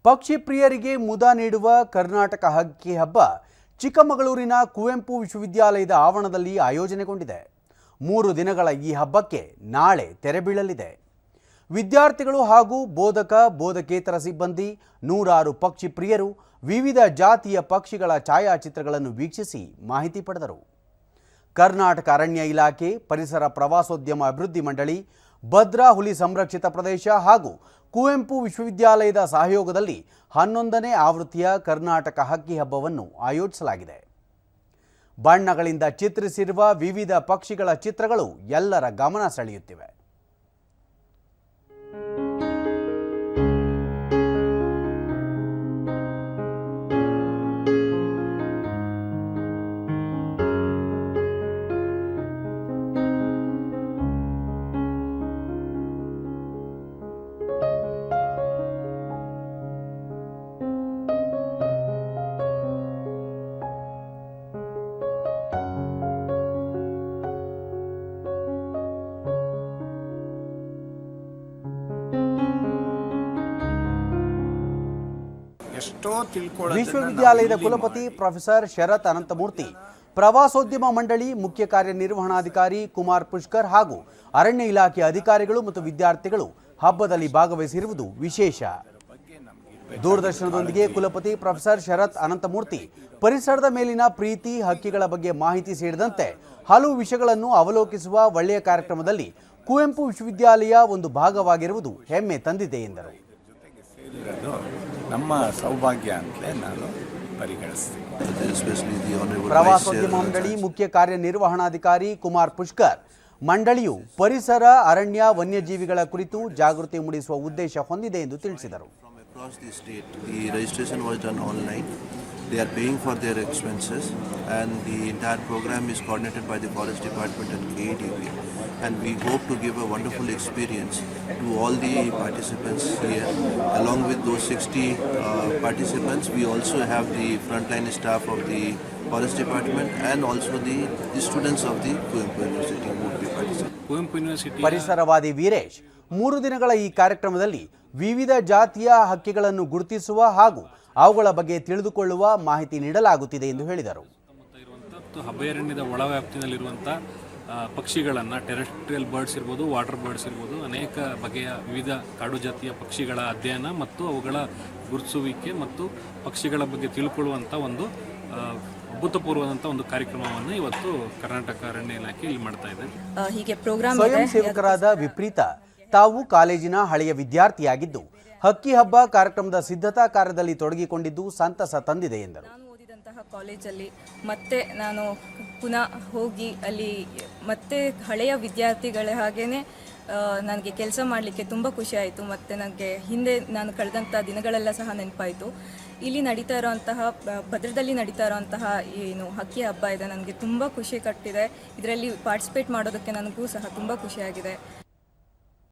ಪಕ್ಷಿ ಪ್ರಿಯರಿಗೆ ಮುದ ನೀಡುವ ಕರ್ನಾಟಕ ಹಕ್ಕಿ ಹಬ್ಬ ಚಿಕ್ಕಮಗಳೂರಿನ ಕುವೆಂಪು ವಿಶ್ವವಿದ್ಯಾಲಯದ ಆವರಣದಲ್ಲಿ ಆಯೋಜನೆಗೊಂಡಿದೆ. 3 ದಿನಗಳ ಈ ಹಬ್ಬಕ್ಕೆ ನಾಳೆ ತೆರೆ ಬೀಳಲಿದೆ. ವಿದ್ಯಾರ್ಥಿಗಳು ಹಾಗೂ ಬೋಧಕ ಬೋಧಕೇತರ ಸಿಬ್ಬಂದಿ ನೂರಾರು ಪಕ್ಷಿ ಪ್ರಿಯರು ವಿವಿಧ ಜಾತಿಯ ಪಕ್ಷಿಗಳ ಛಾಯಾಚಿತ್ರಗಳನ್ನು ವೀಕ್ಷಿಸಿ ಮಾಹಿತಿ ಪಡೆದರು. ಕರ್ನಾಟಕ ಅರಣ್ಯ ಇಲಾಖೆ, ಪರಿಸರ ಪ್ರವಾಸೋದ್ಯಮ ಅಭಿವೃದ್ಧಿ ಮಂಡಳಿ, ಭದ್ರಾ ಹುಲಿ ಸಂರಕ್ಷಿತ ಪ್ರದೇಶ ಹಾಗೂ ಕುವೆಂಪು ವಿಶ್ವವಿದ್ಯಾಲಯದ ಸಹಯೋಗದಲ್ಲಿ 11ನೇ ಆವೃತ್ತಿಯ ಕರ್ನಾಟಕ ಹಕ್ಕಿ ಹಬ್ಬವನ್ನು ಆಯೋಜಿಸಲಾಗಿದೆ. ಬಣ್ಣಗಳಿಂದ ಚಿತ್ರಿಸಿರುವ ವಿವಿಧ ಪಕ್ಷಿಗಳ ಚಿತ್ರಗಳು ಎಲ್ಲರ ಗಮನ ಸೆಳೆಯುತ್ತಿವೆ. ವಿಶ್ವವಿದ್ಯಾಲಯದ ಕುಲಪತಿ ಪ್ರೊಫೆಸರ್ ಶರತ್ ಅನಂತಮೂರ್ತಿ, ಪ್ರವಾಸೋದ್ಯಮ ಮಂಡಳಿ ಮುಖ್ಯ ಕಾರ್ಯನಿರ್ವಹಣಾಧಿಕಾರಿ ಕುಮಾರ್ ಪುಷ್ಕರ್ ಹಾಗೂ ಅರಣ್ಯ ಇಲಾಖೆ ಅಧಿಕಾರಿಗಳು ಮತ್ತು ವಿದ್ಯಾರ್ಥಿಗಳು ಹಬ್ಬದಲ್ಲಿ ಭಾಗವಹಿಸಿರುವುದು ವಿಶೇಷ. ದೂರದರ್ಶನದೊಂದಿಗೆ ಕುಲಪತಿ ಪ್ರೊಫೆಸರ್ ಶರತ್ ಅನಂತಮೂರ್ತಿ ಪರಿಸರದ ಮೇಲಿನ ಪ್ರೀತಿ, ಹಕ್ಕಿಗಳ ಬಗ್ಗೆ ಮಾಹಿತಿ ಸೇರಿದಂತೆ ಹಲವು ವಿಷಯಗಳನ್ನು ಅವಲೋಕಿಸುವ ಒಳ್ಳೆಯ ಕಾರ್ಯಕ್ರಮದಲ್ಲಿ ಕುವೆಂಪು ವಿಶ್ವವಿದ್ಯಾಲಯ ಒಂದು ಭಾಗವಾಗಿರುವುದು ಹೆಮ್ಮೆ ತಂದಿದೆ ಎಂದರು. ನಮ್ಮ ಸೌಭಾಗ್ಯ ಅಂತಲೇ ನಾನು ಪರಿಗಣಿಸ್ತೀನಿ. ಪ್ರವಾಸೋದ್ಯಮ ಮಂಡಳಿ ಮುಖ್ಯ ಕಾರ್ಯನಿರ್ವಹಣಾಧಿಕಾರಿ ಕುಮಾರ್ ಪುಷ್ಕರ್, ಮಂಡಳಿಯು ಪರಿಸರ, ಅರಣ್ಯ, ವನ್ಯಜೀವಿಗಳ ಕುರಿತು ಜಾಗೃತಿ ಮೂಡಿಸುವ ಉದ್ದೇಶ ಹೊಂದಿದೆ ಎಂದು ತಿಳಿಸಿದರು. They are paying for their expenses, and the entire program is coordinated by the Forest Department and KADB, and we hope to give a wonderful experience to all the participants here. Along with those 60 participants, we also have the frontline staff of the Forest Department and also the students of the Kuempu University who would be participating. ಪರಿಸರವಾದಿ Veeresh 3 ದಿನಗಳ ಈ ಕಾರ್ಯಕ್ರಮದಲ್ಲಿ ವಿವಿಧ ಜಾತಿಯ ಹಕ್ಕಿಗಳನ್ನು ಗುರುತಿಸುವ ಹಾಗೂ ಅವುಗಳ ಬಗ್ಗೆ ತಿಳಿದುಕೊಳ್ಳುವ ಮಾಹಿತಿ ನೀಡಲಾಗುತ್ತಿದೆ ಎಂದು ಹೇಳಿದರು. ಅಭಯಾರಣ್ಯದ ಒಳವ್ಯಾಪ್ತಿನಲ್ಲಿರುವಂಥ ಪಕ್ಷಿಗಳನ್ನು, ಟೆರೆಸ್ಟ್ರಿಯಲ್ ಬರ್ಡ್ಸ್ ಇರ್ಬೋದು, ವಾಟರ್ ಬರ್ಡ್ಸ್ ಇರ್ಬೋದು, ಅನೇಕ ಬಗೆಯ ವಿವಿಧ ಕಾಡು ಜಾತಿಯ ಪಕ್ಷಿಗಳ ಅಧ್ಯಯನ ಮತ್ತು ಅವುಗಳ ಗುರುತಿಸುವಿಕೆ ಮತ್ತು ಪಕ್ಷಿಗಳ ಬಗ್ಗೆ ತಿಳ್ಕೊಳ್ಳುವಂಥ ಒಂದು ಅಭೂತಪೂರ್ವವಾದಂಥ ಒಂದು ಕಾರ್ಯಕ್ರಮವನ್ನು ಇವತ್ತು ಕರ್ನಾಟಕ ಅರಣ್ಯ ಇಲಾಖೆ ಇಲ್ಲಿ ಮಾಡ್ತಾ ಇದೆ. ಹೀಗೆ ಪ್ರೋಗ್ರಾಮ್ ಸ್ವಯಂ ಸೇವಕರಾದ ವಿಪ್ರೀತ ತಾವು ಕಾಲೇಜಿನ ಹಳೆಯ ವಿದ್ಯಾರ್ಥಿಯಾಗಿದ್ದು ಹಕ್ಕಿ ಹಬ್ಬ ಕಾರ್ಯಕ್ರಮದ ಸಿದ್ಧತಾ ಕಾರ್ಯದಲ್ಲಿ ತೊಡಗಿಕೊಂಡಿದ್ದು ಸಂತಸ ತಂದಿದೆ ಎಂದರು. ನಾನು ಓದಿದಂತಹ ಕಾಲೇಜಲ್ಲಿ ಮತ್ತೆ ನಾನು ಪುನಃ ಹೋಗಿ ಅಲ್ಲಿ ಮತ್ತೆ ಹಳೆಯ ವಿದ್ಯಾರ್ಥಿಗಳ ಹಾಗೇನೆ ನನಗೆ ಕೆಲಸ ಮಾಡಲಿಕ್ಕೆ ತುಂಬ ಖುಷಿ ಆಯಿತು. ಮತ್ತು ನನಗೆ ಹಿಂದೆ ನಾನು ಕಳೆದಂಥ ದಿನಗಳೆಲ್ಲ ಸಹ ನೆನಪಾಯಿತು. ಇಲ್ಲಿ ನಡೀತಾ ಇರೋಂತಹ ಭದ್ರದಲ್ಲಿ ನಡೀತಾ ಇರೋಂತಹ ಏನು ಹಕ್ಕಿ ಹಬ್ಬ ಇದೆ, ನನಗೆ ತುಂಬ ಖುಷಿ ಕಟ್ಟಿದೆ. ಇದರಲ್ಲಿ ಪಾರ್ಟಿಸಿಪೇಟ್ ಮಾಡೋದಕ್ಕೆ ನನಗೂ ಸಹ ತುಂಬ ಖುಷಿಯಾಗಿದೆ.